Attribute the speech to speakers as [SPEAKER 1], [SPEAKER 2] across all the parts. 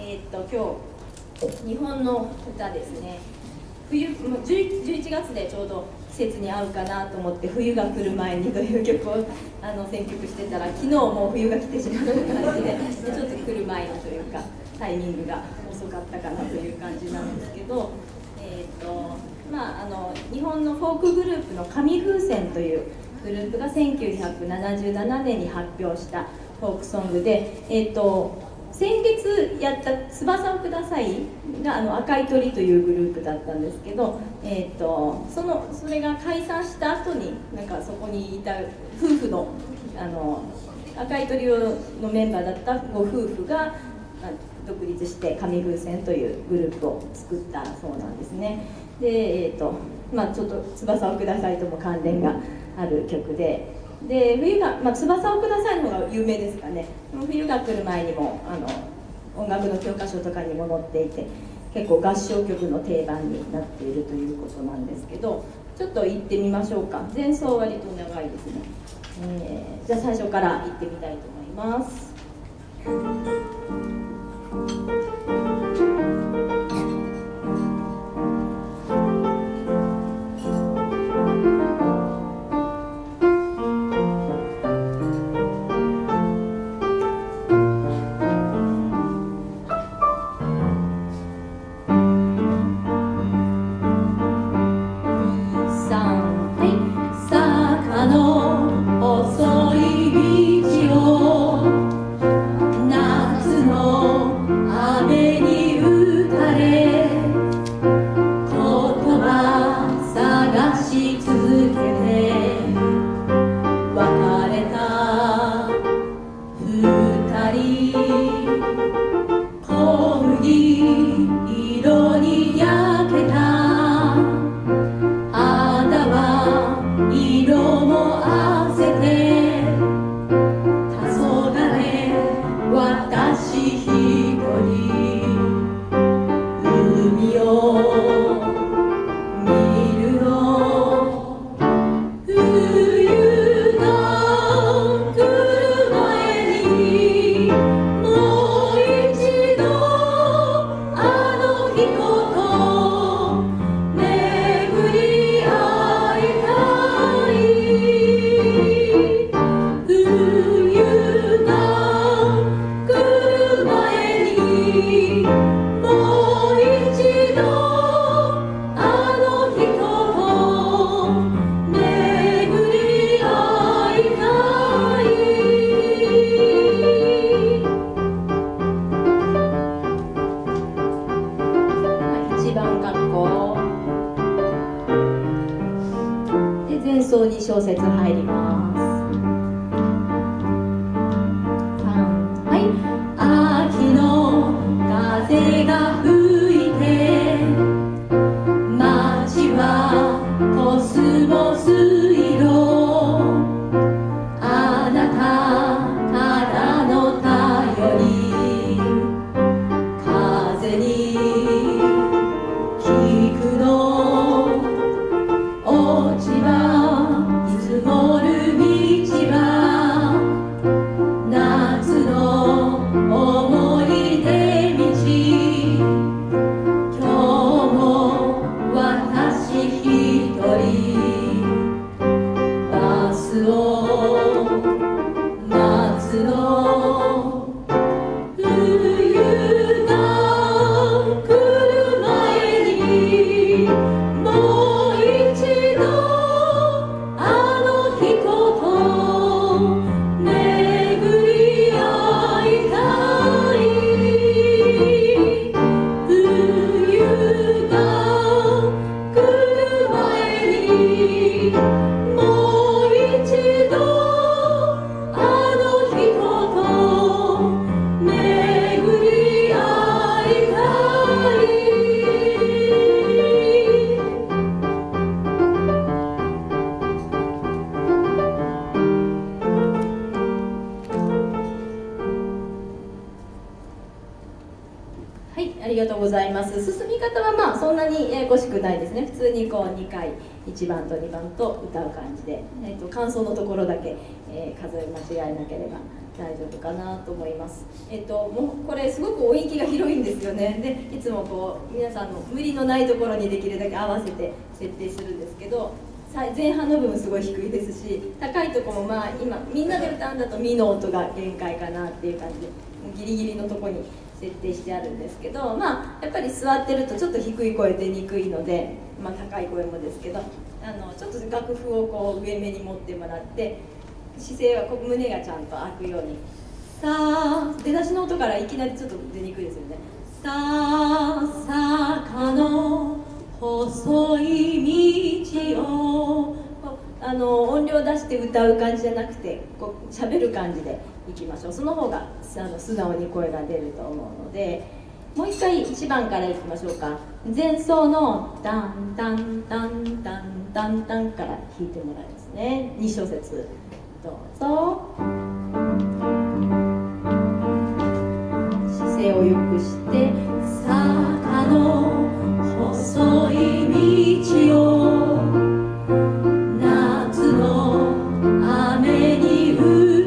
[SPEAKER 1] 今日日本の歌ですね。11月でちょうど季節に合うかなと思って「冬が来る前に」という曲を選曲してたら、昨日もう冬が来てしまった感じでちょっと来る前にというかタイミングが遅かったかなという感じなんですけど、日本のフォークグループの紙風船というグループが1977年に発表したフォークソングで、先月やった「翼をください」が赤い鳥というグループだったんですけど、それが解散した後にそこにいた夫婦の赤い鳥のメンバーだったご夫婦が独立して紙風船というグループを作ったそうなんですね。で、ちょっと「翼をください」とも関連がある曲で。冬が、翼をくださいの方が有名ですかね。冬が来る前にも音楽の教科書とかにも載っていて、結構合唱曲の定番になっているということなんですけど、ちょっと行ってみましょうか。前奏割と長いですね。じゃあ最初から行ってみたいと思います。前奏2小節入ります。はい。秋の風が吹いて街はコスモス色、あなたからの頼り風に聞くの落ち葉積もる道は夏の思い出道、今日も私一人バスを待つの、冬が来る前にもう一度ありがとうございます。進み方はそんなにややこしくないですね。普通に2回1番と2番と歌う感じで、感想のところだけ数え間違えなければ大丈夫かなと思います。もうこれすごく音域が広いんですよね。でいつもこう皆さんの無理のないところにできるだけ合わせて設定するんですけど、前半の部分すごい低いですし、高いところもまあ今みんなで歌うんだとミの音が限界かなっていう感じで、ギリギリのところに設定してあるんですけど、まあやっぱり座ってるとちょっと低い声出にくいので、まあ、高い声もですけど、ちょっと楽譜をこう上目に持ってもらって、姿勢はこう胸がちゃんと開くように、さあ出だしの音からいきなりちょっと出にくいですよね。さあ坂の細い道を、音量出して歌う感じじゃなくてこう喋る感じでいきましょう。その方が素直に声が出ると思うので、もう一回1番からいきましょうか。前奏のダンダンダンダンダンダンから弾いてもらいますね。2小節どうぞ。姿勢を良くして、坂の細い道を夏の雨に打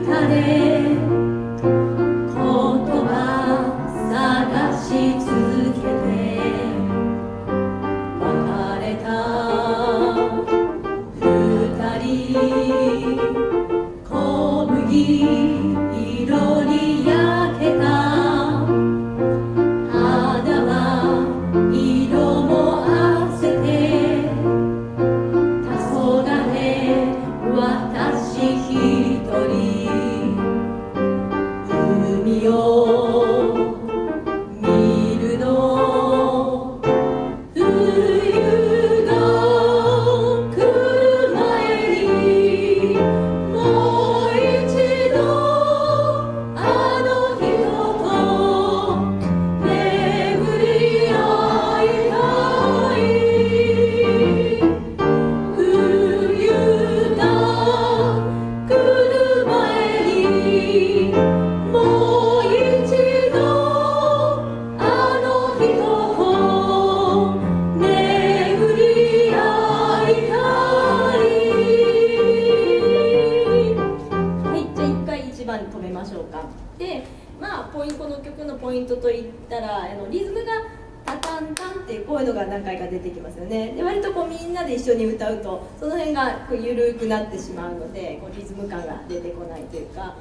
[SPEAKER 1] たれ、言葉探し続けて、別れた二人、小麦色に焼けたリズムがタタンタンってこういうのが何回か出てきますよね。で割とこうみんなで一緒に歌うとその辺がこう緩くなってしまうので、こうリズム感が出てこないというか、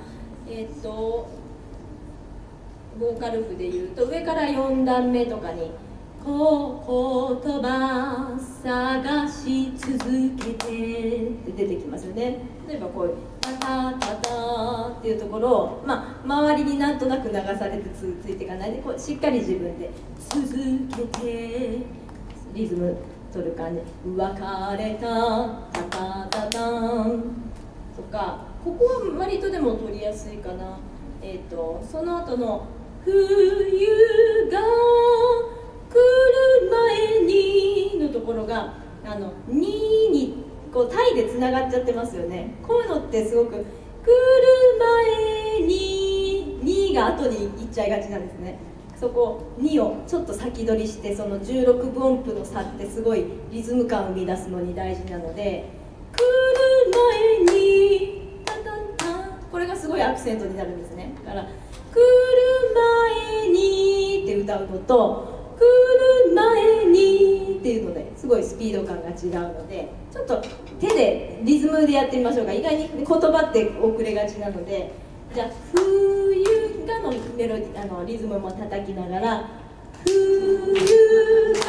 [SPEAKER 1] ボーカル譜でいうと上から4段目とかに「こ言葉探し続けて」って出てきますよね。例えばこういう「タタタタ」っていうところを、周りになんとなく流されてついていかないで、こうしっかり自分で「続けて」リズム取る感じ「別れたタタタタン」とか、ここは割とでも取りやすいかな。その後の「冬が来る前に」のところが「に」にこうタイでつながっちゃってますよね。こういうのってすごく「来る前に」にが後に行っちゃいがちなんですね。そこ2をちょっと先取りして、その16分音符の差ってすごいリズム感を生み出すのに大事なので「来る前に」タタンタン、これがすごいアクセントになるんですね。だから来る前にって歌うのと来る前にっていうのですごいスピード感が違うので、ちょっと手でリズムでやってみましょうか。意外に言葉って遅れがちなので、じゃあ「冬が」のメロディリズムも叩きながら「冬が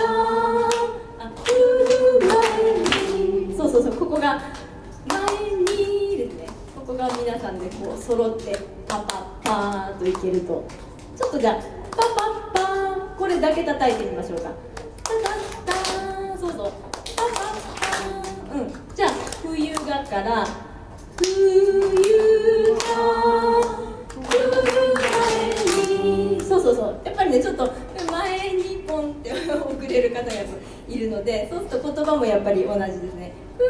[SPEAKER 1] 来る前に」そうここが「前に」ですね。ここが皆さんでこう揃ってパパッパーンといけると、ちょっとじゃあパパッパーンこれだけ叩いてみましょうか。タタッターン、そうパパッパーン、じゃあ冬がから冬が来る前に、そうやっぱりねちょっと前にポンって遅れる方がいるので、そうすると言葉もやっぱり同じですね。来る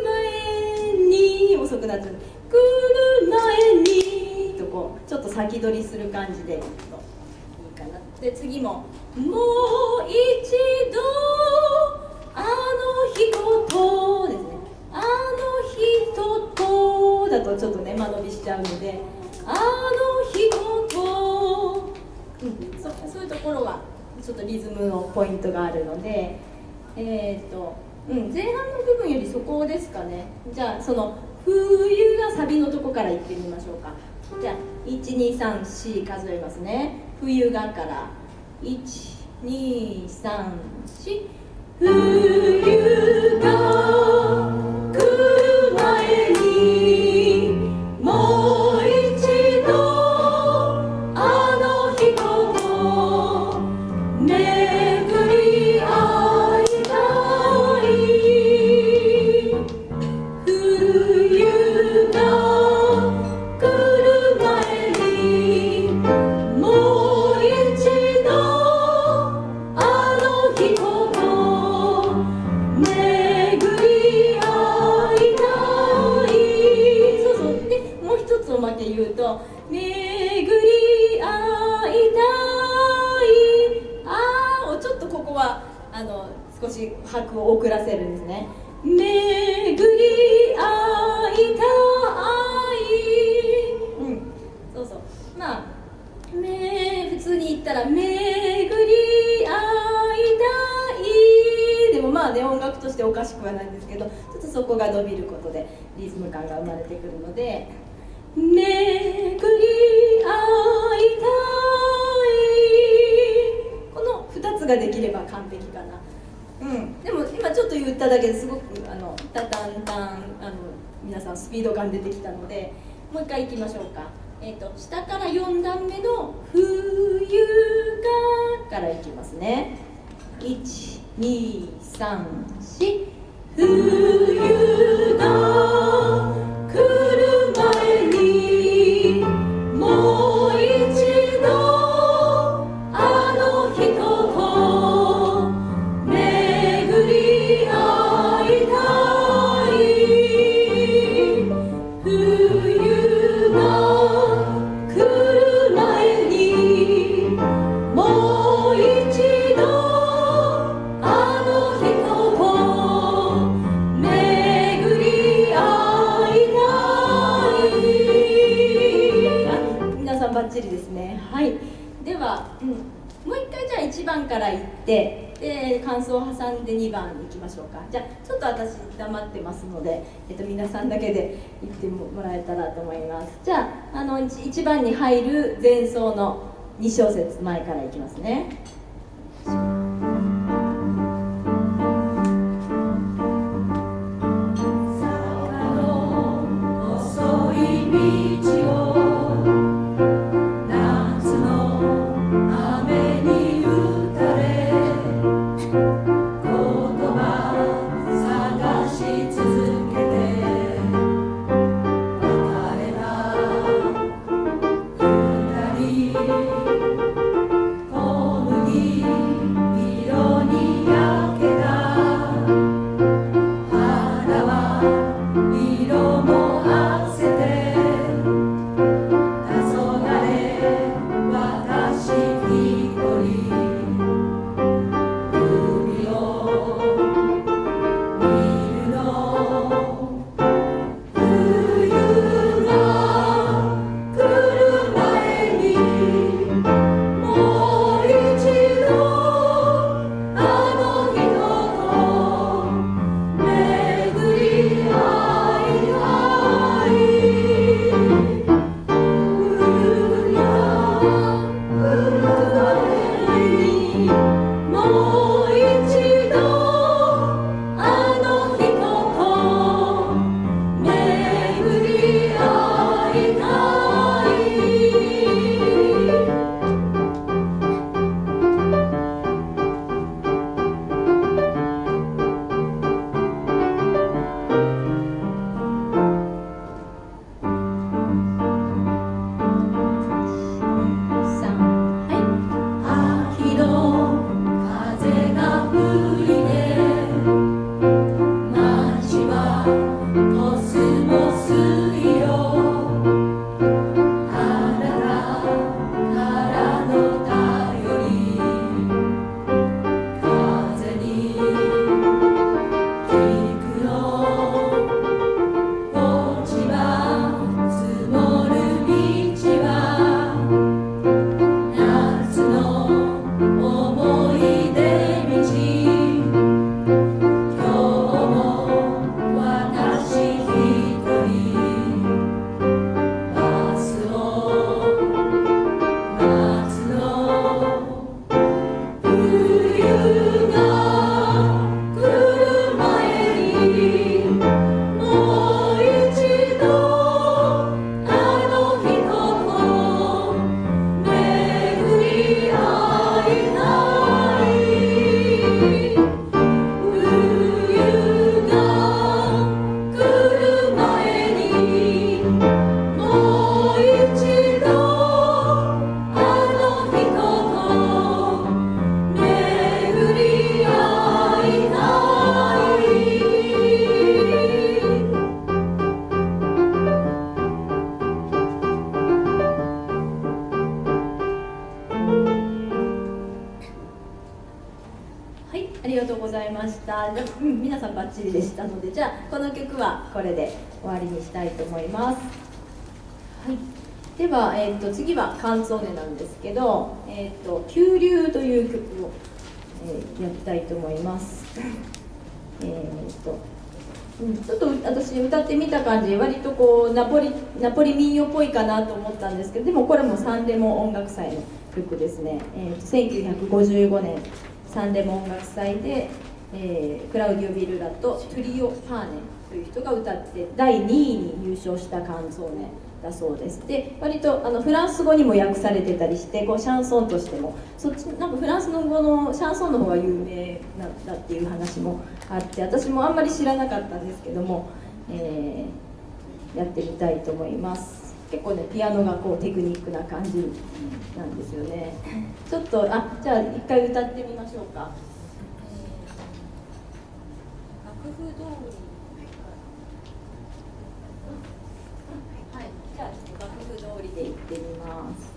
[SPEAKER 1] 前に遅くなっちゃう。来る前にとこうちょっと先取りする感じでいいかな。で次ももう一度あの人とですね。あの人とだとちょっとね間延びしちゃうので、ああの日ごと、そういうところはちょっとリズムのポイントがあるので、前半の部分よりそこですかね。じゃあその冬がサビのとこから言ってみましょうか。じゃあ123数えますね。冬がから123冬が来る前にもう一度あの日ごと巡り会いたい。冬が来る前にもう一度あの日ごと巡り会いたい。そうそう。でもう一つおまけ言うと、巡り会いたいあーをちょっとここは少し拍を遅らせるんですね。巡り会いたい、そうそう。まあ普通に言ったら巡り会いたいでもまあね、音楽としておかしくはないんですけど、ちょっとそこが伸びることでリズム感が生まれてくるので、巡り会いたい、この2つができれば完璧かな。でも今ちょっと言っただけですごくタタンタン皆さんスピード感出てきたので、もう一回いきましょうか。下から4段目の「冬が」からいきますね。123冬が来る前にもう一度あの人と巡り会いたい。冬が来る前にもう一度あの人と巡り会いたい。皆さんバッチリですね。はい。では、もう一回じゃあ1番からいって、で感想を挟んで2番いきましょうか。じゃあちょっと私黙ってますので、皆さんだけで言ってもらえたらと思います。じゃあ1番に入る前奏の2小節前からいきますね。
[SPEAKER 2] 小麦
[SPEAKER 1] りがとうございました。じゃあ、皆さんバッチリでしたので、じゃあこの曲はこれで終わりにしたいと思います。はい、では、次はカンツォーネなんですけど、急流という曲を、やりたいと思います。ちょっと私歌ってみた感じ、割とこうナポリ民謡っぽいかなと思ったんですけど、でもこれもサンレモ音楽祭の曲ですね。1955年サンレモ音楽祭で、クラウディオ・ビルラとトゥリオ・パーネという人が歌って第2位に入賞したカンツォーネだそうです。で、割とフランス語にも訳されてたりして、こうシャンソンとしてもそっちなんかフランスの語のシャンソンの方が有名なんだっていう話もあって、私もあんまり知らなかったんですけども、やってみたいと思います。結構ね、ピアノがこうテクニックな感じなんですよね。ちょっとじゃあ一回歌ってみましょうか。楽譜通り、はい、じゃあちょっと楽譜通りでいってみます。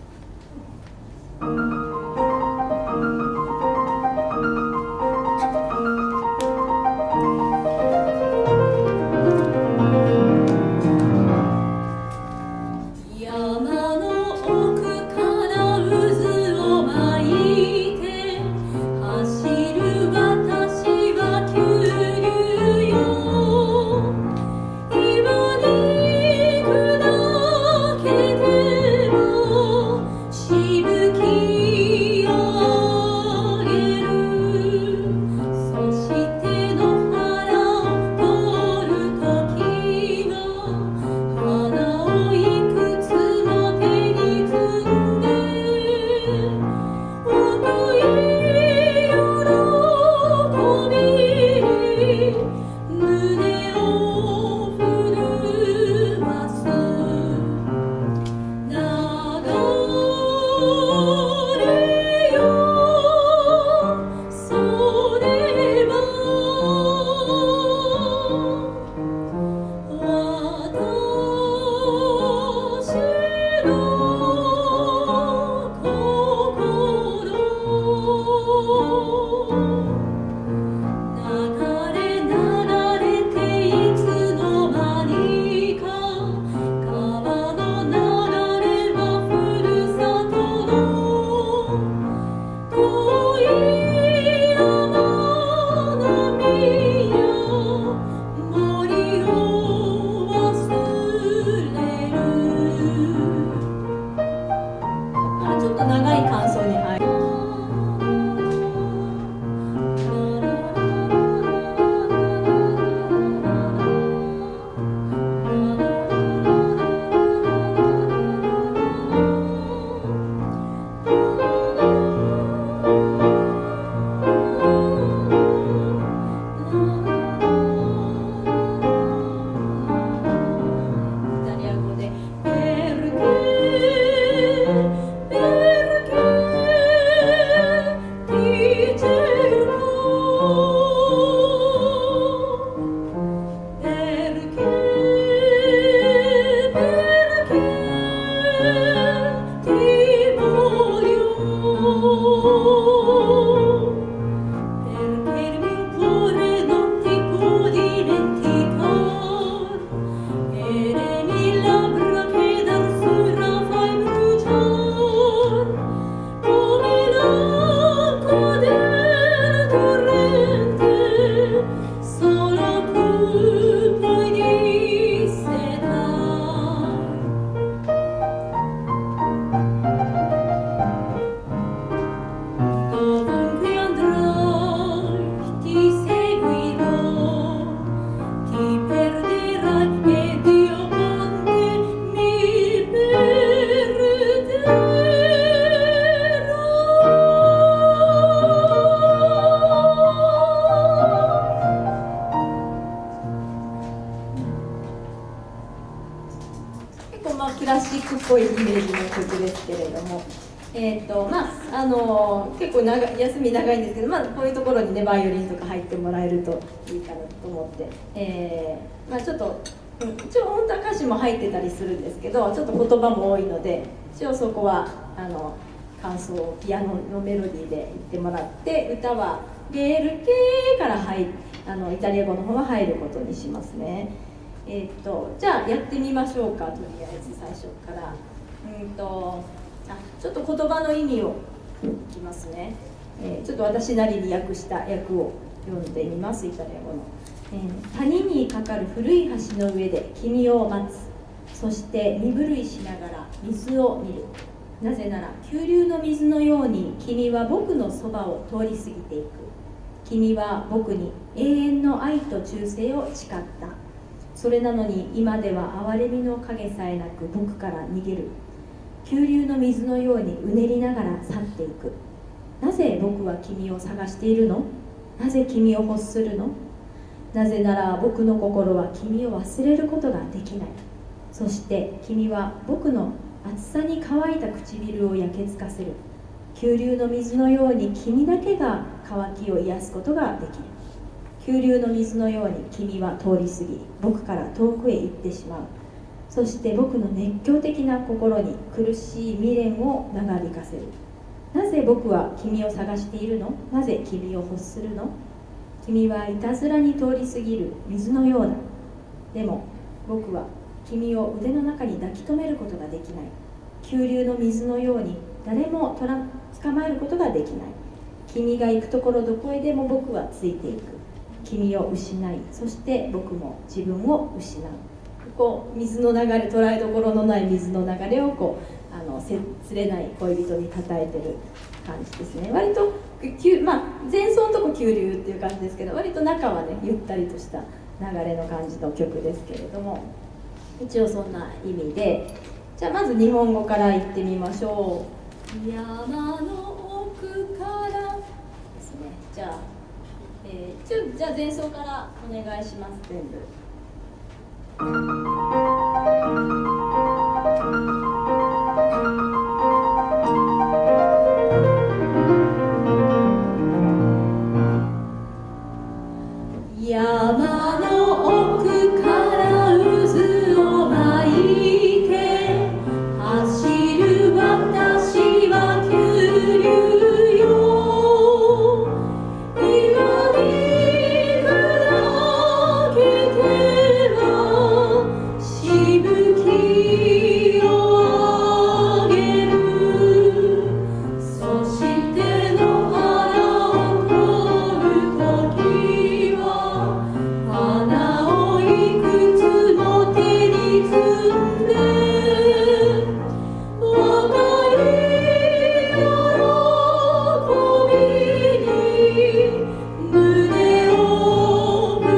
[SPEAKER 1] クラシックっぽいイメージの曲ですけれども、結構休み長いんですけど、こういうところにねバイオリンとか入ってもらえるといいかなと思って、ちょっと一応本当は歌詞も入ってたりするんですけど、ちょっと言葉も多いので一応そこは感想をピアノのメロディーで言ってもらって、歌はゲルケーからイタリア語の方は入ることにしますね。じゃあやってみましょうか。とりあえず最初からちょっと言葉の意味をいきますね。ちょっと私なりに訳した訳を読んでみます。イタリア語の、谷に架かる古い橋の上で君を待つ。そして身震いしながら水を見る。なぜなら急流の水のように君は僕のそばを通り過ぎていく。君は僕に永遠の愛と忠誠を誓った。それなのに今では憐れみの影さえなく僕から逃げる。急流の水のようにうねりながら去っていく。なぜ僕は君を探しているの？なぜ君を欲するの？なぜなら僕の心は君を忘れることができない。そして君は僕の暑さに乾いた唇を焼けつかせる。急流の水のように君だけが渇きを癒すことができる。急流の水のように君は通り過ぎ、僕から遠くへ行ってしまう。そして僕の熱狂的な心に苦しい未練を長引かせる。なぜ僕は君を探しているの？なぜ君を欲するの？君はいたずらに通り過ぎる水のようだ。でも僕は君を腕の中に抱き留めることができない。急流の水のように誰も捕まえることができない。君が行くところどこへでも僕はついていく。君を失い、そして僕も自分を失う。水の流れ、捉えどころのない水の流れをつれない恋人にたたえてる感じですね。割と前奏のとこ急流っていう感じですけど、割と中はねゆったりとした流れの感じの曲ですけれども、一応そんな意味で、じゃあまず日本語から言ってみましょう。山の奥からですね。じゃあ前奏からお願いします。全部。山の奥から渦を巻いて走る私は急流よ。今に砕けてはしぶきを上げる。そして野原を通る時は花をいくつも手に摘んで、若い喜びに胸を震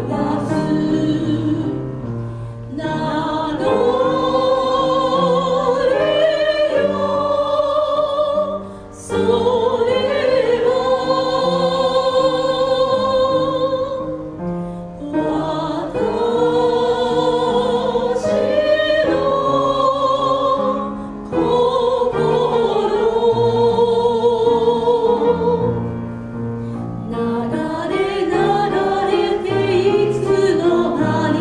[SPEAKER 1] わす。流れよ、それは私の心。流れていつの間に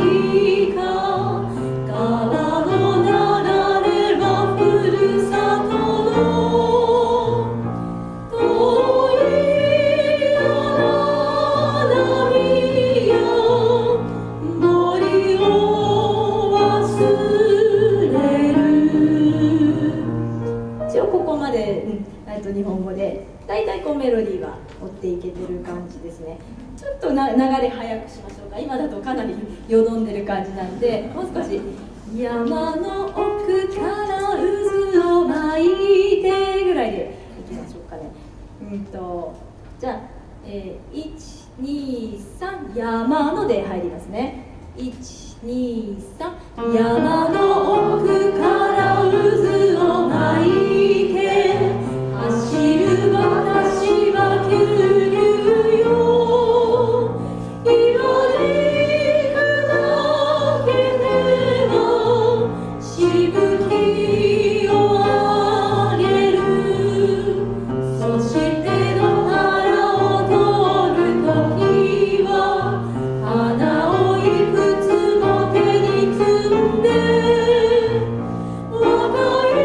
[SPEAKER 1] か川の流れはふるさとの遠い荒波や森を忘れる。一応ここまで、日本語でだいたいメロディーは追っていけてる感じですね。ちょっと流れ早くしましょうか。今だとかなりよどんでる感じなんで、もう少し山の奥から渦を巻いてぐらいでいきましょうかね。じゃあ、1、2、3、山ので入りますね。1、2、3、山の奥から渦を巻いて走る私は急流よ。今に砕けてはしぶきを上げる。そして野原を通る時は花をいくつも手に摘んで、若い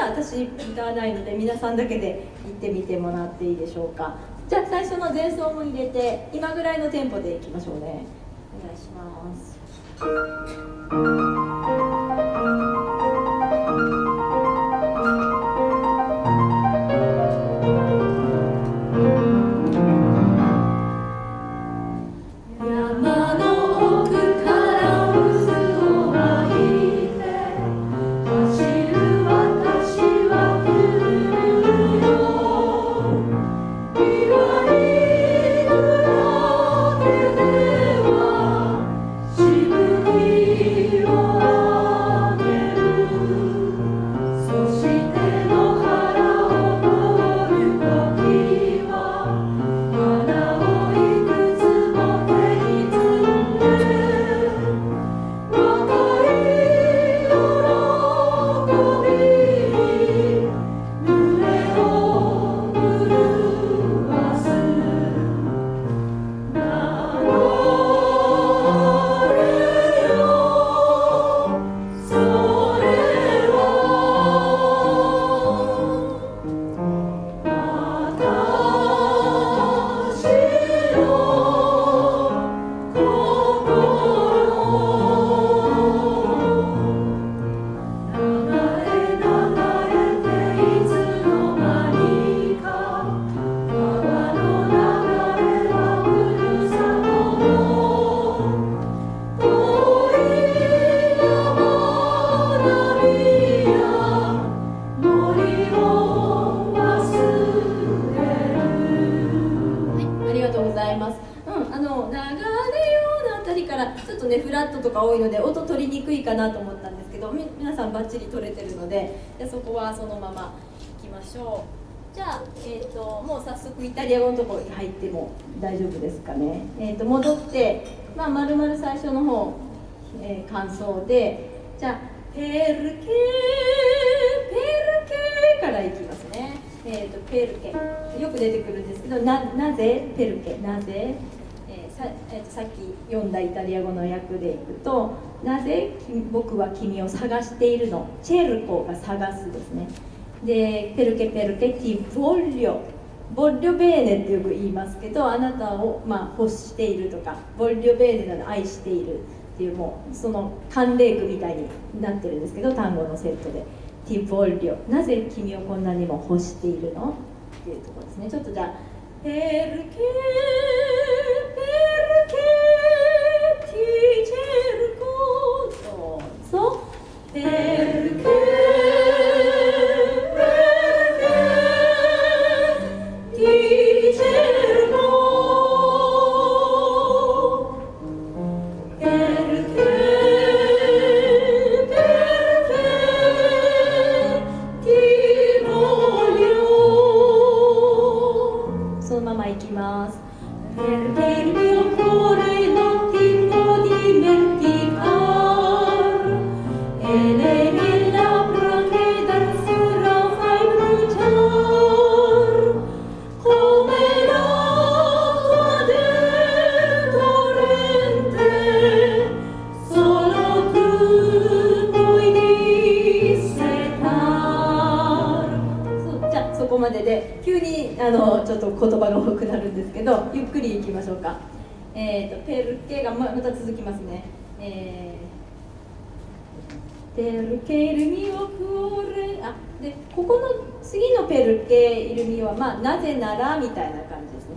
[SPEAKER 1] は私歌わないので、皆さんだけで言ってみてもらっていいでしょうか。じゃあ最初の前奏も入れて、今ぐらいのテンポでいきましょうね。お願いします。多いので音取りにくいかなと思ったんですけど、皆さんバッチリ取れてるので、そこはそのままいきましょう。じゃあ、もう早速イタリア語のところに入っても大丈夫ですかね。戻って、まる々最初の方、感想で、じゃあペルケからいきますね。ペルケよく出てくるんですけど、なぜペルケ、なぜ、さっき読んだイタリア語の訳でいくと、なぜ僕は君を探しているの、チェルコが探すですね。で、ペルケティボリョベーネってよく言いますけど、あなたを、欲しているとか、ボリョベーネなど愛しているっていう、もうその慣例句みたいになってるんですけど、単語のセットでティボリョ、なぜ君をこんなにも欲しているのっていうところですね。ちょっとじゃあペルケティチェルコ、そうペルケティチェルコ、ペルケティボリョ、そのままいきます。Perché il mio cuore non ti può dimenticar e le mie labbra che d'azzurro fai bruciar come l'acqua del torrente, solo tu puoi dissetar。 じゃあそこまでで、急にちょっと言葉が多くなるんですけど、ゆっくりいきましょうか。ペルケがまた続きますね。ペルケイルミオクオレ、でここの次のペルケイルミオは、なぜならみたいな感じです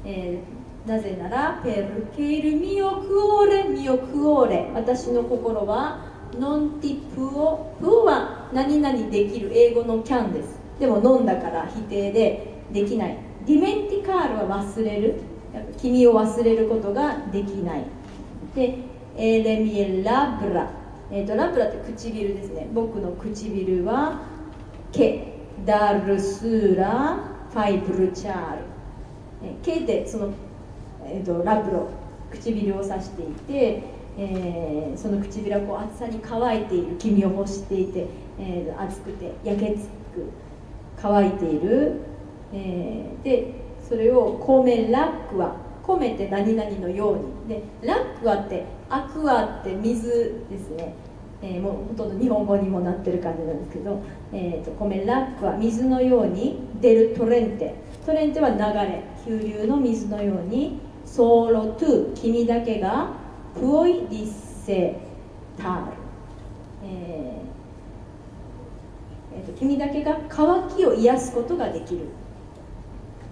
[SPEAKER 1] ね。なぜならペルケイルミオクオレ、私の心はノンティプオ、プオは何々できる、英語のキャンです。でも飲んだから否定でできない。ディメンティカールは忘れる、君を忘れることができない。で、レミエラブラ、ラブラって唇ですね。僕の唇はケダルスーラファイブルチャール、ケでその、ラブロ、唇を指していて、その唇はこう暑さに乾いている、君を欲していて、暑くて焼けつく、乾いている、でそれをコメラックア、コメって何々のようにで、ラックアってアクアって水ですね。もうほとんど日本語にもなってる感じなんですけど、コメラックは水のように出るトレンテ、トレンテは流れ、急流の水のように、ソーロトゥ、君だけがプオイディッセタール、君だけが渇きを癒すことができる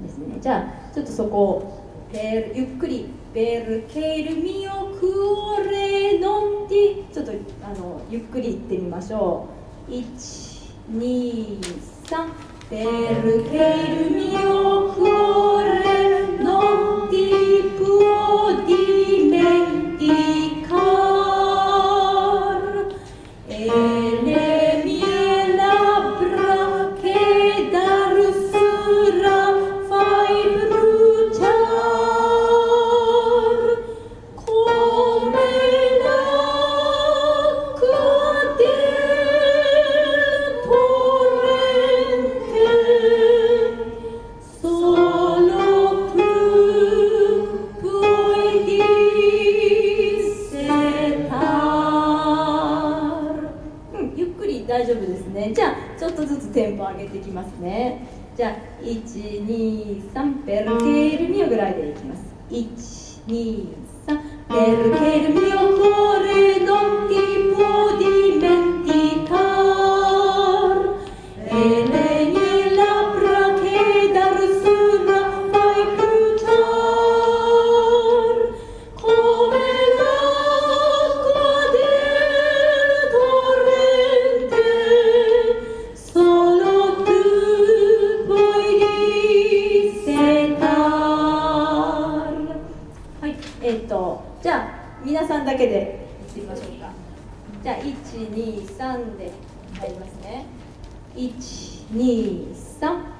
[SPEAKER 1] ですね。じゃあちょっとそこをゆっくりベルケルミオクオレノンティ、ちょっとゆっくり言ってみましょう。1、2、3、ベルケルミオクオレノンティプオディメンティカルエレミエラブラケダルスラファイブルチャ大丈夫ですね。じゃあちょっとずつテンポ上げていきますね。じゃあ1、2、3、ベルケルミオぐらいでいきます。1、2、3、ベルケルミオコレノンティポディメンティカーエレニエラプラケダルスラファイプチャーコメラコデルトレンテソロトゥポイディセタール。はい、じゃあ皆さんだけでいってみましょうか。じゃあ1、2、3で入りますね。1、2、3。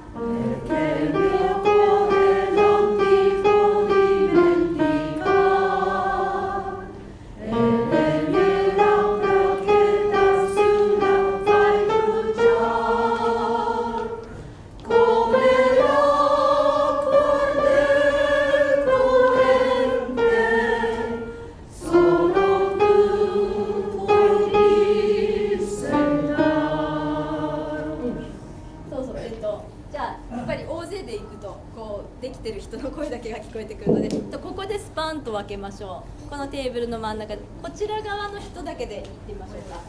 [SPEAKER 1] じゃあやっぱり大勢で行くとこうできてる人の声だけが聞こえてくるので、ここでスパンと分けましょう。このテーブルの真ん中でこちら側の人だけで行ってみましょうか。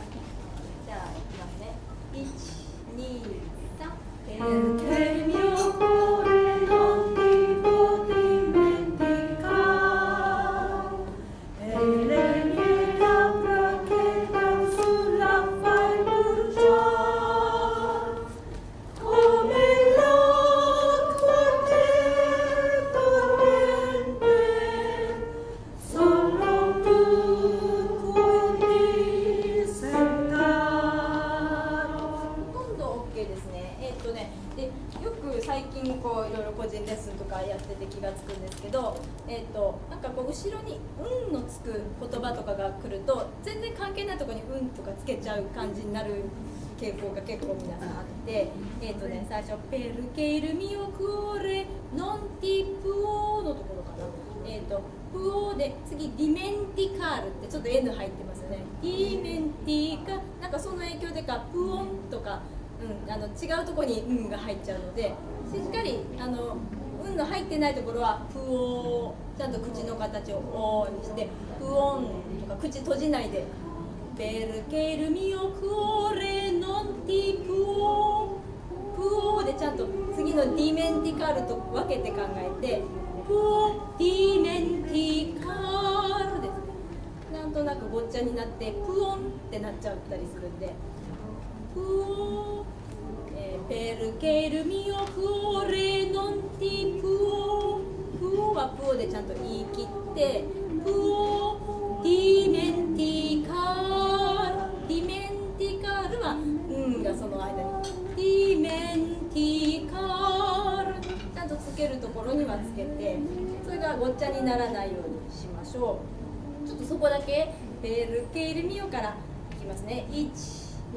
[SPEAKER 1] じゃあいきますね。1、2、3。でよく最近こういろいろ個人レッスンとかやってて気がつくんですけど、なんかこう後ろに「うん」のつく言葉とかが来ると全然関係ないところに「うん」とかつけちゃう感じになる傾向が結構皆さんあって、最初「ペルケルミオクオレノンティプオ」のところかな。プオで次ディメンティカールってちょっと N 入ってますよね。ディメンティカなんかその影響でかプオンとか、違うところに「うん」が入っちゃうので、しっかり「うん」の入ってないところは「プオ」ちゃんと口の形を「お」にして「プオン」とか口閉じないで「ペルケルミオクオレノンティプオ」プオでちゃんと次のディメンティカールと分けて考えてプオディメンティカールですね。なんとなくごっちゃになってプオンってなっちゃったりするんでプオ、ペルケルミオクオレノンティプオプオはプオでちゃんと言い切ってプオディメンティカールディメンティカールはうんがその間にディメンティカールちゃんとつけるところにはつけて、それがごっちゃにならないようにしましょう。ちょっとそこだけペルケルミオからいきますね。1、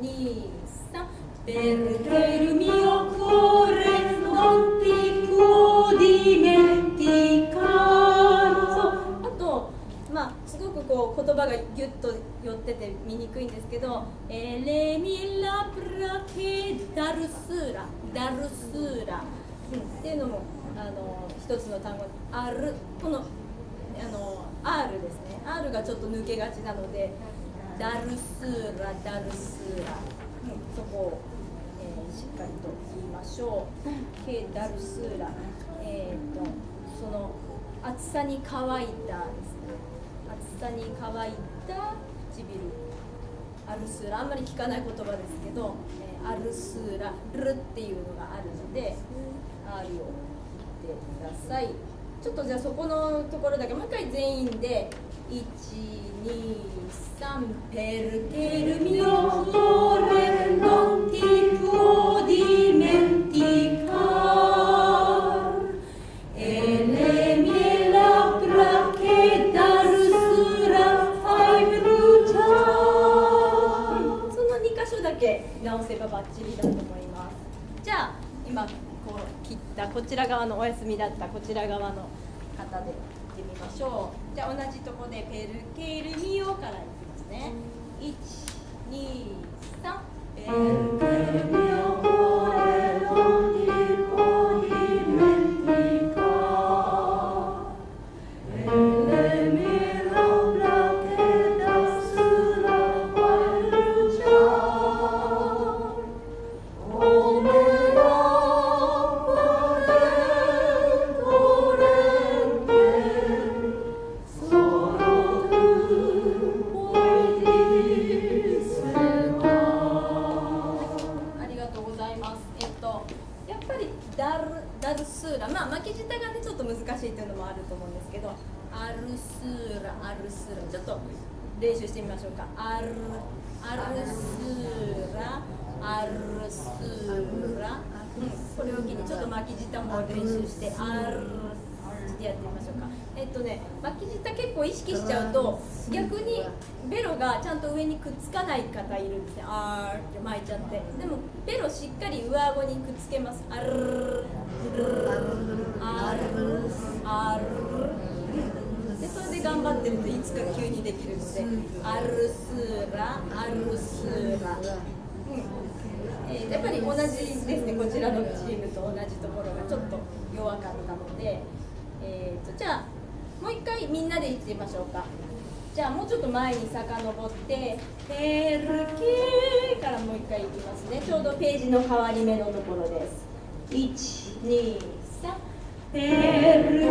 [SPEAKER 1] 2、3。ペルケルミオクオレノンティプオディメンティカール。そう、あとすごくくこう言葉がギュッと寄ってて見にくいんですけど、エレミラブラケダルスーラっていうのも一つの単語ある、このR ですね。R がちょっと抜けがちなので、ダルスーラ、そこを、しっかりと言いましょう。ケダルスーラ、その暑さに乾いたですね。暑さに乾いた唇。アルスーラ、あんまり聞かない言葉ですけど、アルスーラ、ルっていうのがあるので、R を言ってください。ちょっとじゃあそこのところだけもう一回全員で1、2、3ペルケルミオトレノティトディメンティカエレミエラプラケダルスラファイブルチャー、その2箇所だけ直せばバッチリだと思います。じゃあ今こう切ったこちら側のお休みだったこちら側の方で行ってみましょう。じゃあ同じとこでペルケルミオからいきますね。1、2、3ペルケルミオコレロティコディメンティカエレミロブラケダスラファイルチャーオメダルスーラ、巻き舌がねちょっと難しいというのもあると思うんですけど、アルスーラ、ちょっと練習してみましょうか。アルスーラ、これを機にちょっと巻き舌も練習して、ってやってみましょうか。巻き舌結構意識しちゃうと逆にベロがちゃんと上にくっつかない方いるんですね。あーって巻いちゃって、でもベロしっかり上顎にくっつけます。でそれで頑張ってるといつか急にできるので、アルスーラ、やっぱり同じですね。こちらのチームと同じところがちょっと弱かったので、じゃあもう一回みんなで言ってみましょうか。じゃあもうちょっと前に遡ってペルケーからもう一回いきますね。ちょうどページの変わり目のところです。1、2、3ペルケー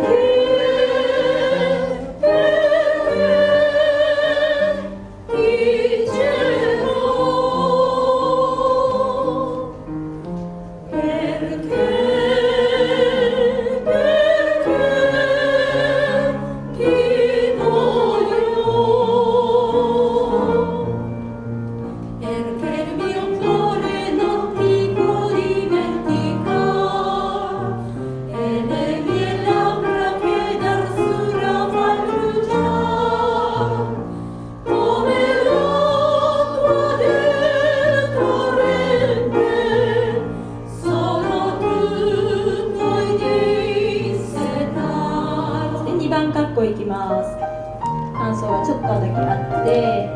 [SPEAKER 1] いきます。感想がちょっとだけあって、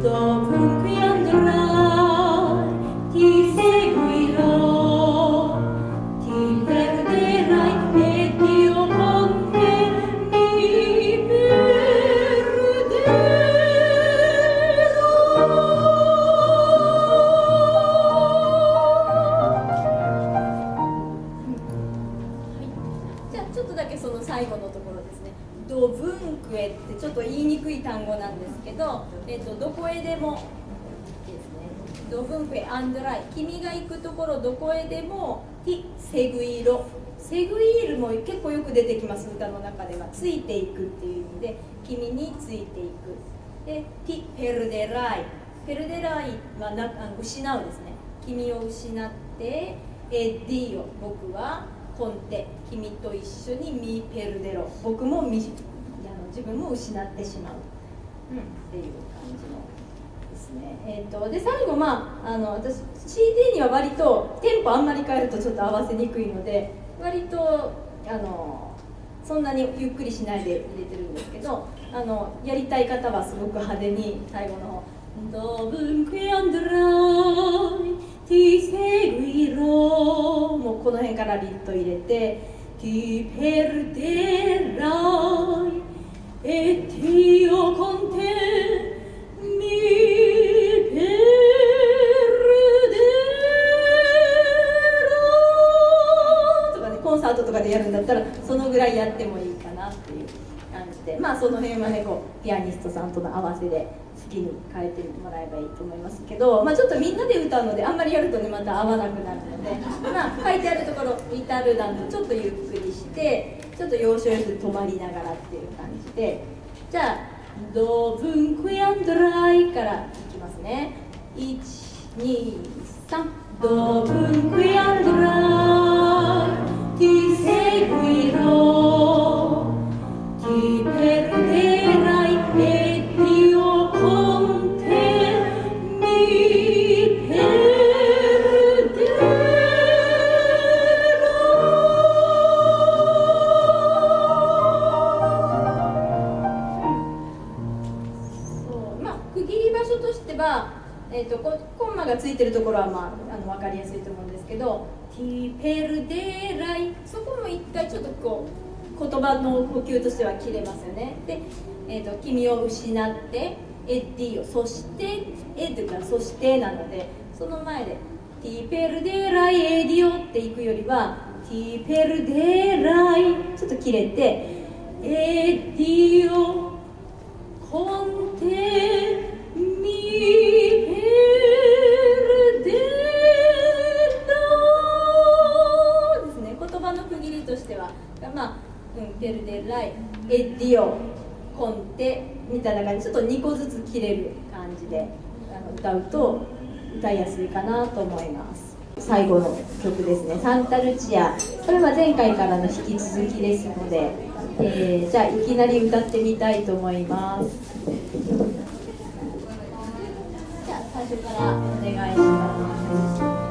[SPEAKER 1] Dovunque andrai, ti seguirò, ti perderai ed io con te mi perderò. じゃあちょっとだけその最後のところですね。ドブンクエってちょっと言いにくい単語なんですけど、どこへでもですね。ドブンクエアンドライ、君が行くところどこへでもティセグイロ、セグイールも結構よく出てきます。歌の中ではついていくっていう意味で君についていく。でティペルデライ、ペルデライは失うですね。君を失ってエディオ、僕はコンテ、君と一緒にミペルデロ、僕も自分も失ってしまう、っていう感じのですね。で最後、私 CD には割とテンポあんまり変えるとちょっと合わせにくいので、割とそんなにゆっくりしないで入れてるんですけど、やりたい方はすごく派手に最後の方「Dunque andrai ti seguirò」もうこの辺からリット入れて「Ti perderai e io con te mi perderò」とかね、コンサートとかでやるんだったらそのぐらいやってもいいかなっていう感じで、まあその辺はねこうピアニストさんとの合わせで好きに変えてもらえばいいと思いますけど、まあ、ちょっとみんなで歌うのであんまりやるとねまた合わなくなるので、まあ、書いてあるところリタルダンとちょっとゆっくりしてちょっと要所要所で止まりながらっていう感じで、じゃあ「Dovunque andrai」からいきますね。123 Dovunque andrai ti seguirò ti perderai e io con te mi perderò。 まあ区切り場所としては、コンマがついてるところは、まあ、分かりやすいと思うんですけど「ティペルデライ」そこも一回ちょっとこう言葉の呼吸としては切れますよね。で、君を失って「エッディオ」そして「エッド」から「そして」なのでその前で「ティペルデライエディオ」っていくよりは「ティペルデライ」ちょっと切れて「エディオ」コンテミペルデロですね。言葉の区切りとしてはまあ、ペルデライエディオコンテみたいな感じでちょっと2個ずつ切れる感じで歌うと歌いやすいかなと思います。最後の曲ですね、サンタルチア。これは前回からの引き続きですので、じゃあいきなり歌ってみたいと思います。じゃあ最初からお願いします。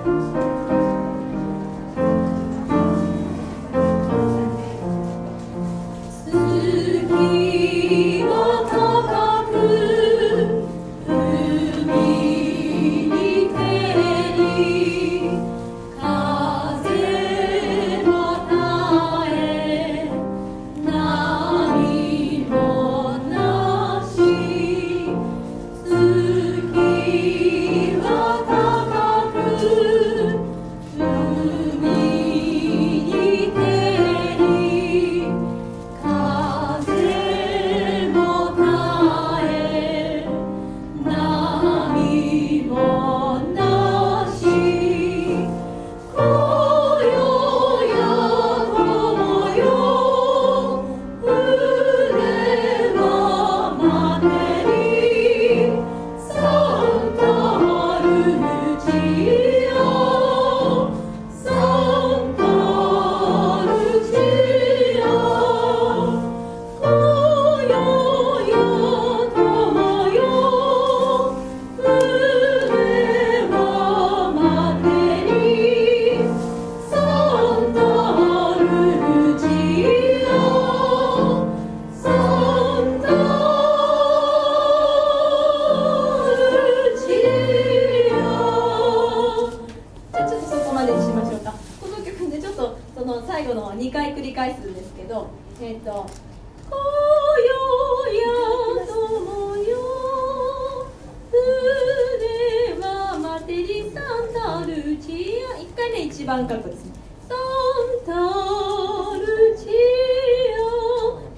[SPEAKER 1] 最後の2回繰り返すんですけど、こよや友よ船はマテリサンタルチア、1回ね1番カッコですね。サンタルチ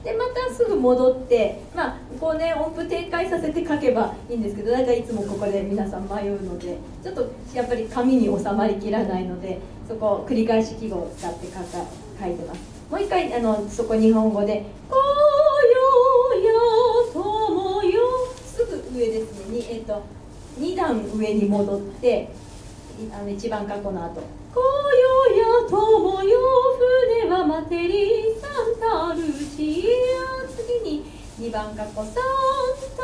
[SPEAKER 1] アでまたすぐ戻って、まあこうね音符展開させて書けばいいんですけど、大体いつもここで皆さん迷うのでちょっとやっぱり紙に収まりきらないので、そこを繰り返し記号を使って書いてます。もう一回そこ日本語で「こよや友よ」すぐ上ですねに、2段上に戻って1番過去の後「こよや友よ船はマテリサンタルチア」次に2番過去「サンタ」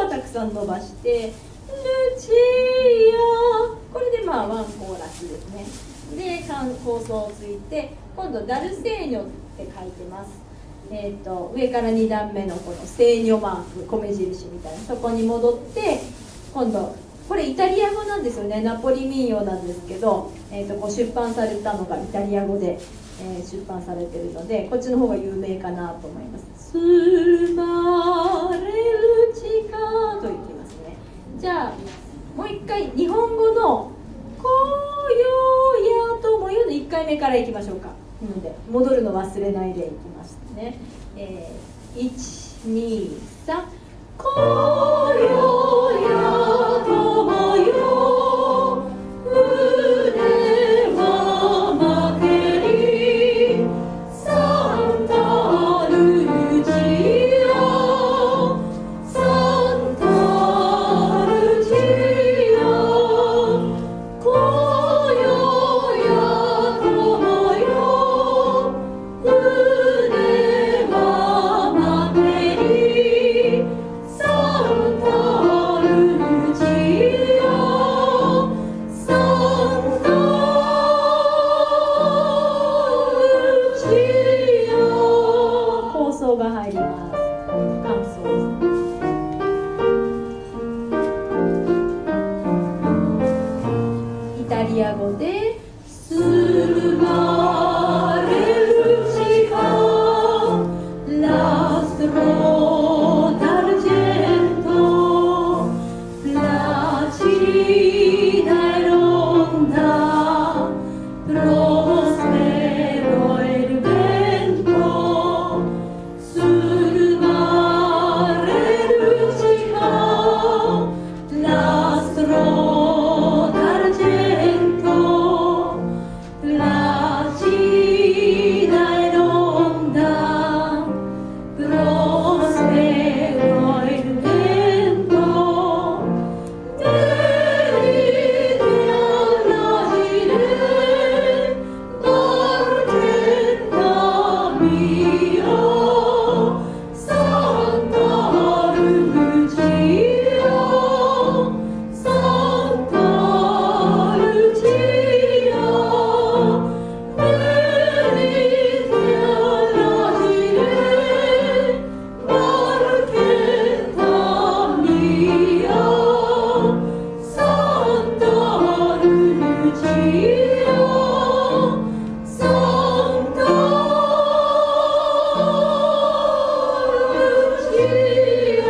[SPEAKER 1] はたくさん伸ばして「ルチア」これでまあワンコーラスですね。で構想をついて今度ダルセーニョって書いてます。上から2段目のこのセーニョマーク、米印みたいな、そこに戻って今度これイタリア語なんですよね。ナポリ民謡なんですけど、こう出版されたのがイタリア語で、出版されてるので、こっちの方が有名かなと思います。スルマレルチカと言ってますね。じゃあもう一回日本語の紅葉やともよの1回目からいきましょうか。なので戻るの忘れないでいきますね。1、2、3、紅葉やともよ、船はまけり、サンタルチア、サンタルチア、紅葉やともよ、船はまけり、サンタルチア、サンタルチア。構想が入ります。感想ですね。イタリア語でスルマレルチカ、ラストロダルジェント、プラチダエロンダ、プロスペロエルベント、スルマレルチカ、ラストロダルジェント、プラチダエロンダ、プロスペロエルベント、デリデアラジレ、バルケンタミア、サンタルチア、サンタルチア、デリデアラジレ、バルケンタミア、サンタルチア、サンタルチア。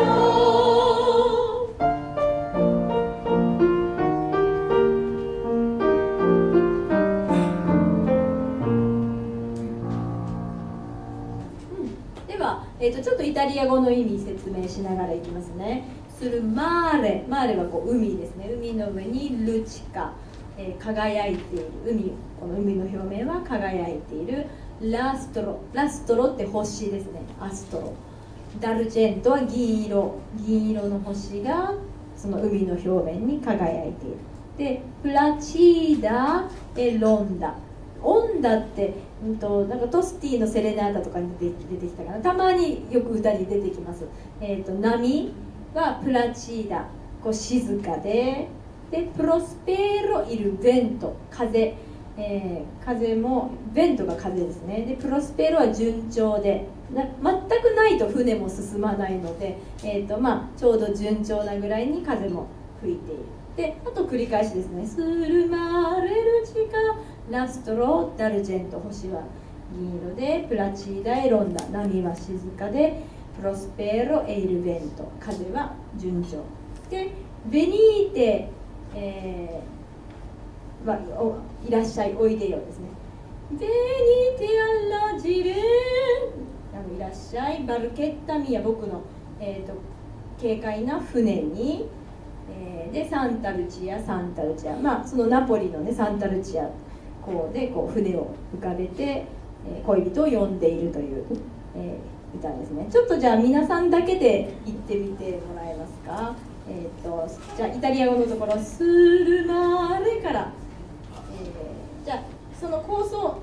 [SPEAKER 1] では、ちょっとイタリア語の意味説明しながらいきますね。するマーレ、マーレはこう海ですね。海の上にルチカ、輝いている海、この海の表面は輝いている。ラストロ、ラストロって星ですね。アストロ。ダルジェントは銀色、銀色の星がその海の表面に輝いている。でプラチーダエロンダ、オンダって、なんかトスティのセレナータとかに出てきたかな。たまによく歌に出てきます。波はプラチーダ、こう静かで、プロスペーロイルベント、風、風もベントが風ですね。でプロスペーロは順調で、全くないと船も進まないので、ちょうど順調なぐらいに風も吹いている。であと繰り返しですね。スルマレルチカラストロダルジェント、星は銀色で、プラチーダエロンダ、波は静かで、プロスペーロエイルベント、風は順調で、ベニーテ、いらっしゃい、おいでよですね。ベニーテアラジレン、いらっしゃい、バルケッタミア、僕の、軽快な船に、でサンタルチア、サンタルチア、そのナポリのねサンタルチアこうでこう船を浮かべて、恋人を呼んでいるという、歌ですね。ちょっとじゃあ皆さんだけで言ってみてもらえますか。じゃあイタリア語のところスルマーレから、じゃあその構想、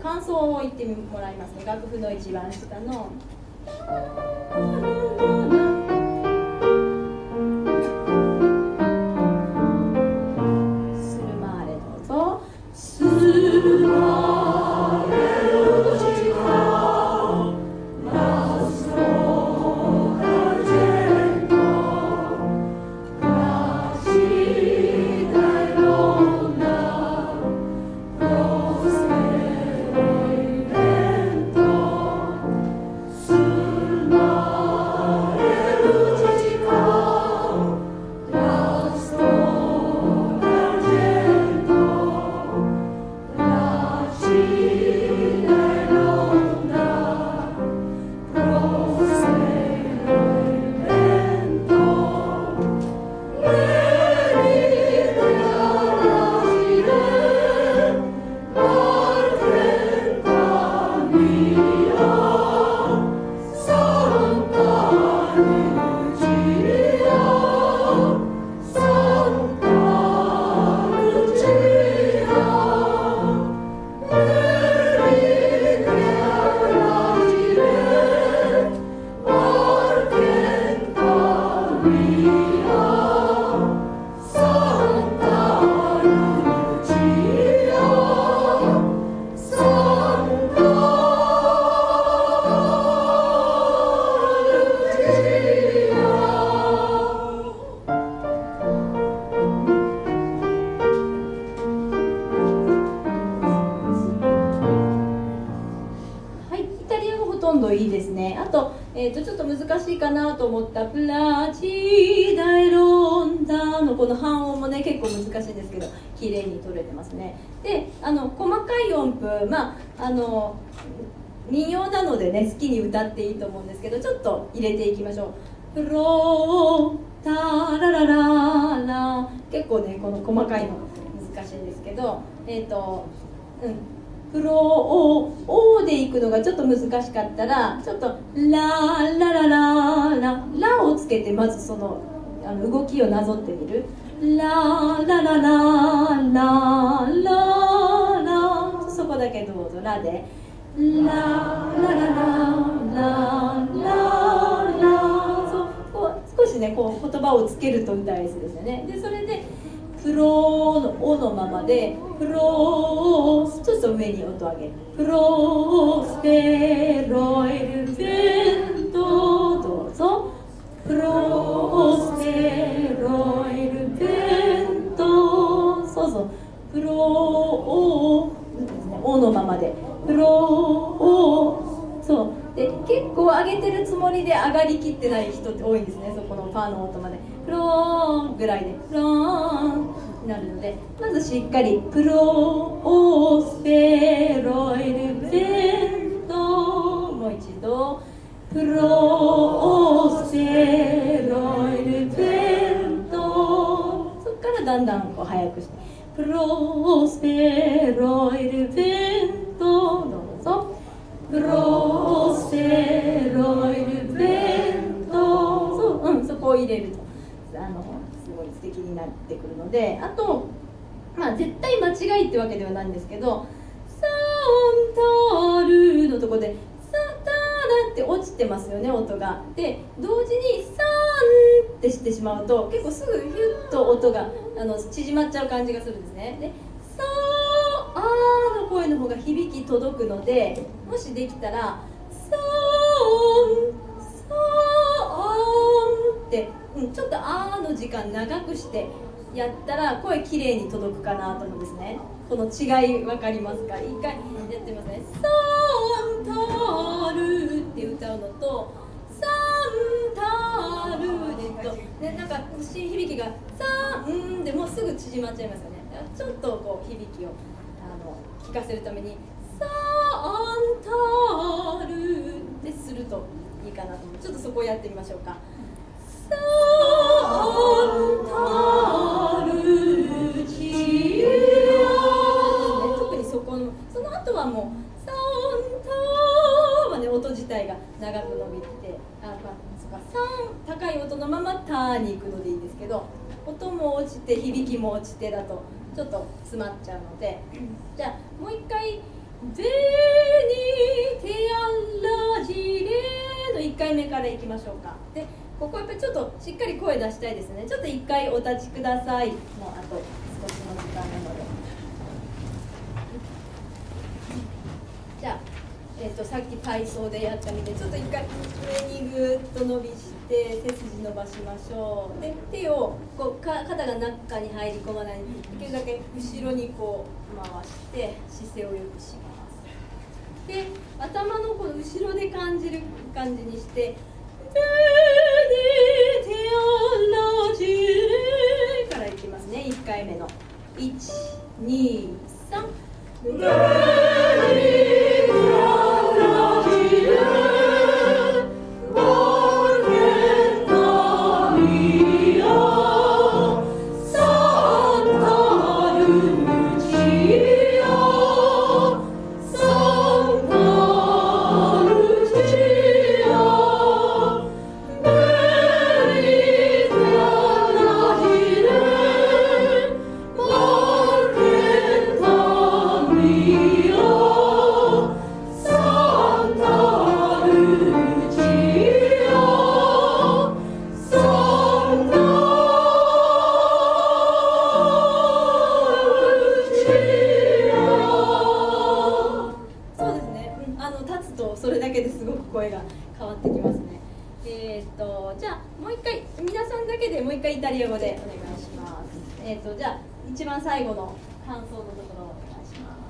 [SPEAKER 1] 感想を言ってもらいますね。楽譜の一番下のスルマーレどうぞ。スルマーレルチカいですね。あと、ちょっと難しいかなと思ったプラチダイロンダのこの半音もね結構難しいんですけど綺麗に取れてますね。で細かい音符、民謡なのでね好きに歌っていいと思うんですけどちょっと入れていきましょう。プロタララララ、結構ねこの細かいの難しいんですけどプロオでいくのがちょっと難しかったらちょっとララララララをつけてまずその動きをなぞってみる。ラララララララ、そこだけどうぞ。ラでラララララララ、そうこう少しねこう言葉をつけると歌いやすいですよね。でそれでプロのオのままでプロちょっと上に音を上げる。プロスペロイルベント、どうぞ。プロスペロイルベント、そうそう。プロオですね、オのままでプロオ、そうで結構上げてるつもりで上がりきってない人って多いんですね。そこのファの音までプローンぐらいでプローンになるので、まずしっかりプロオスペロイルベント、もう一度プロオスペロイルベント、そこからだんだんこう速くしてプロスペロイルベント、どうぞ。プロスペロイルベント、そう、そこを入れるとすごい素敵になってくるので、あと絶対間違いってわけではないんですけど、サンタルのとこでサンタラって落ちてますよね、音が。で同時にサンってしてしまうと結構すぐヒュッと音が縮まっちゃう感じがするんですね。でサーの声の方が響き届くので、もしできたらサーンサーンって、ちょっとあーの時間長くしてやったら声きれいに届くかなと思うんですね。この違い分かりますか？一回やってみますね。サンタルって歌うのとサンタルでいくと、ね、なんか響きがサンでもうすぐ縮まっちゃいますよね。ちょっとこう響きを聞かせるためにサンタルってするといいかなと思う。ちょっとそこをやってみましょうか。サンタルチア、特にその後はもうサンタはね音自体が長く伸びてそうか、サン高い音のままターに行くのでいいんですけど、音も落ちて響きも落ちてだとちょっと詰まっちゃうので、じゃあもう一回ベニテアラジレの1回目からいきましょうか。でここやっぱりちょっとしっかり声出したいですね。ちょっと1回お立ちください。もうあと少しの時間なので、じゃあ、さっき体操でやったみたいにちょっと1回上にぐーっと伸びして背筋伸ばしましょう。で手をこう肩が中に入り込まないようにできるだけ後ろにこう回して姿勢を良くします。で頭のこの後ろで感じる感じにしてベネテアラジレからいきますね。1回目の1、2、3、ベネテアラジレボルケタミアサンタルチアサンタルチアベリテアラジレボルケタミアサンタルチアサンタルチア、そうですね、立つとそれだけですごく声が変わってきますね。じゃあもう一回皆さんだけでもう一回イタリア語でお願いします。じゃあ一番最後の感想のところをお願いします。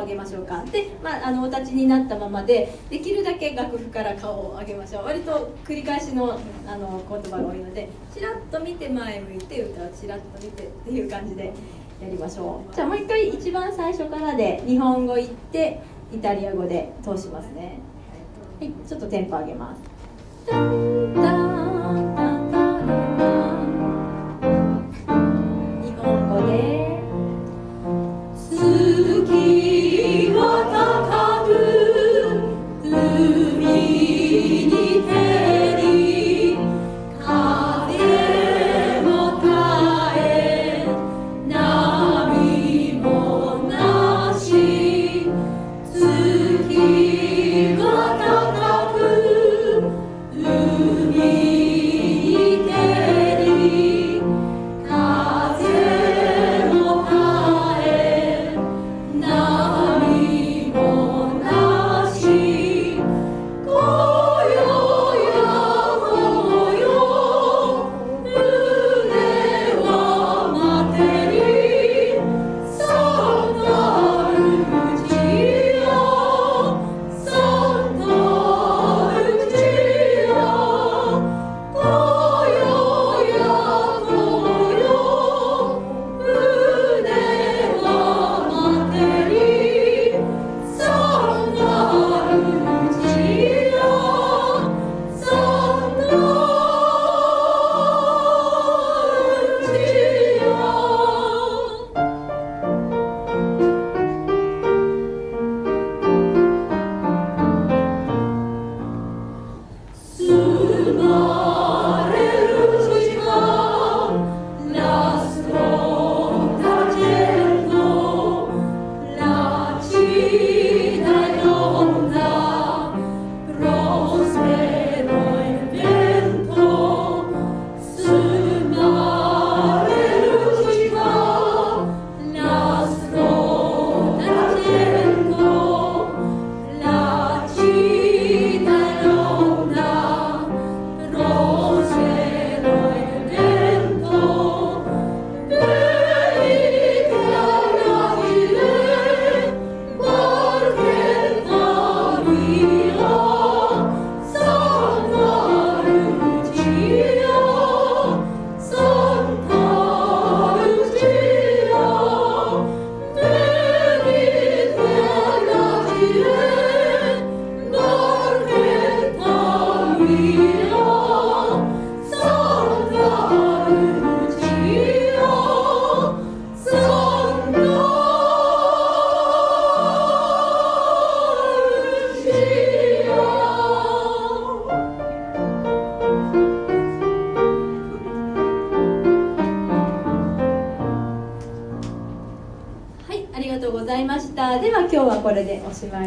[SPEAKER 1] 上げましょうか。で、お立ちになったままでできるだけ楽譜から顔を上げましょう。割と繰り返しの言葉が多いので、ちらっと見て前向いて歌う、ちらっと見てっていう感じでやりましょう。じゃあもう一回一番最初からで日本語言ってイタリア語で通しますね。はい、ちょっとテンポ上げます。タンタンタンタンタン。日本語で月は高く海に照り、風も絶え波もなし、月は高く海に照り、風も絶え波もなし、今宵や今宵胸は待てり、サンタルジア、サンタルジア、今宵や今宵胸は待てり、サンタルジア、サンタルジア。住まれる時間、ラストタジェンド、ラチダヨンダ、プロスペロエベント、住まれる時間、ラストタジェンド、ラチダヨンダ、プロスペロエベント、ベリテラジレ、バルケタリア、サンタルジア、サンタルジア、ベリテラジレ、バルケタリア、サンタルジア、サンタルジア。はい、ありがとうございました。では今日はこれでおしまい。